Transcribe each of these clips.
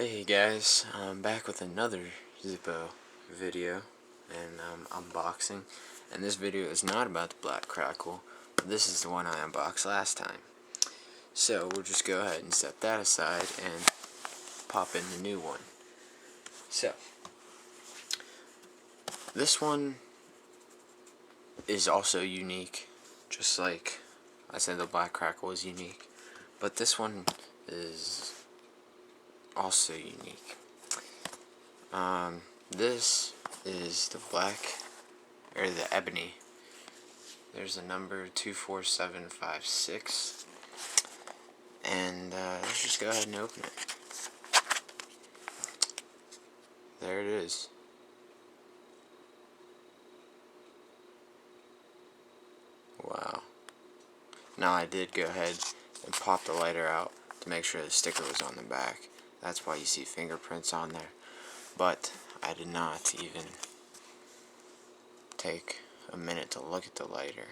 Hey guys, I'm back with another Zippo video and unboxing, and this video is not about the Black Crackle. This is the one I unboxed last time. So we'll just go ahead and set that aside and pop in the new one. So this one is also unique, just like I said the Black Crackle was unique, but this one is also unique. This is the the Ebony. There's a number 24756, and let's just go ahead and open it. There it is. Wow. Now I did go ahead and pop the lighter out to make sure the sticker was on the back. That's why you see fingerprints on there. But I did not even take a minute to look at the lighter.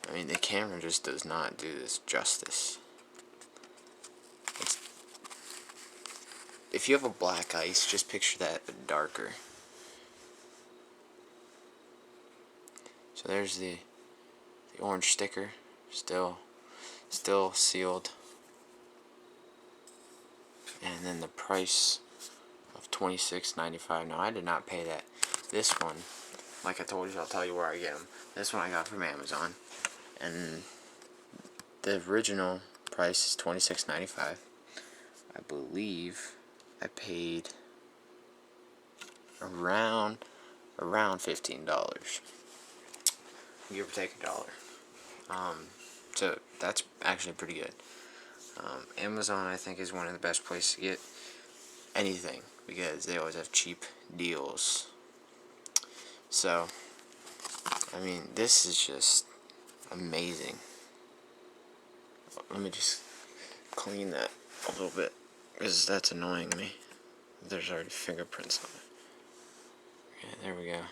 I mean, the camera just does not do this justice. If you have a black ice, just picture that but darker. So there's the orange sticker, still sealed. And then the price of $26.95. Now I did not pay that. This one, like I told you, I'll tell you where I get them. This one I got from Amazon, and the original price is $26.95. I believe I paid around $15. Give or take $1. So that's actually pretty good. Amazon, I think, is one of the best places to get anything because they always have cheap deals. So, I mean, this is just amazing. Let me just clean that a little bit because that's annoying me. There's already fingerprints on it. Okay, there we go.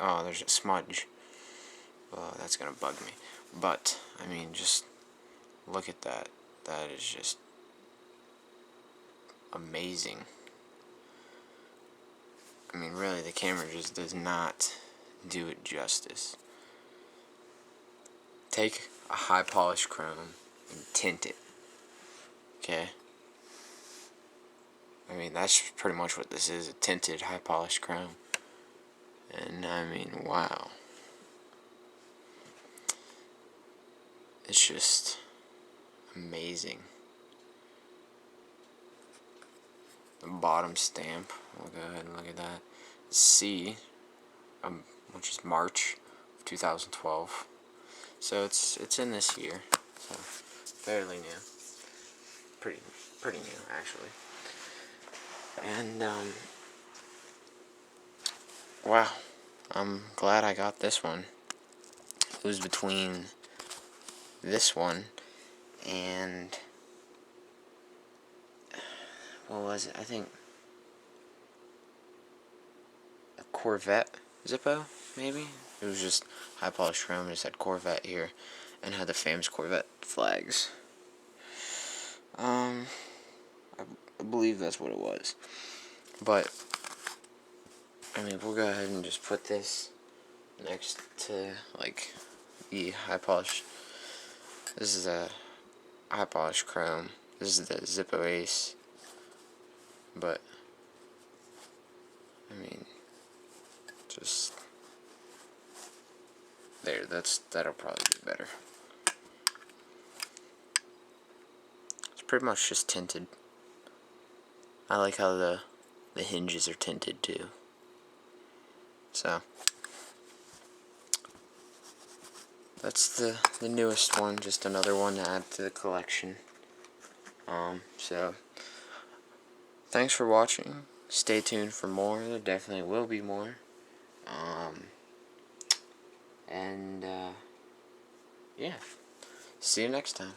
Oh, there's a smudge. Well, that's gonna bug me. But, I mean, just look at that. That is just amazing. I mean, really, the camera just does not do it justice. Take a high polished chrome and tint it. Okay? I mean, that's pretty much what this is, a tinted high polished chrome. And, I mean, wow. It's just amazing. The bottom stamp, we'll go ahead and look at that. C, which is March of 2012. So it's in this year, so fairly new. Pretty new, actually. And wow, I'm glad I got this one. It was between this one and what was it? I think a Corvette Zippo, maybe? It was just high polished chrome and it said Corvette here and had the famous Corvette flags. I believe that's what it was. But I mean, we'll go ahead and just put this next to like the high polish. This is a high polished chrome. This is the Zippo Ace. But I mean, just there. That'll probably be better. It's pretty much just tinted. I like how the hinges are tinted too. So that's the newest one, just another one to add to the collection. So thanks for watching. Stay tuned for more. There definitely will be more. And yeah, see you next time.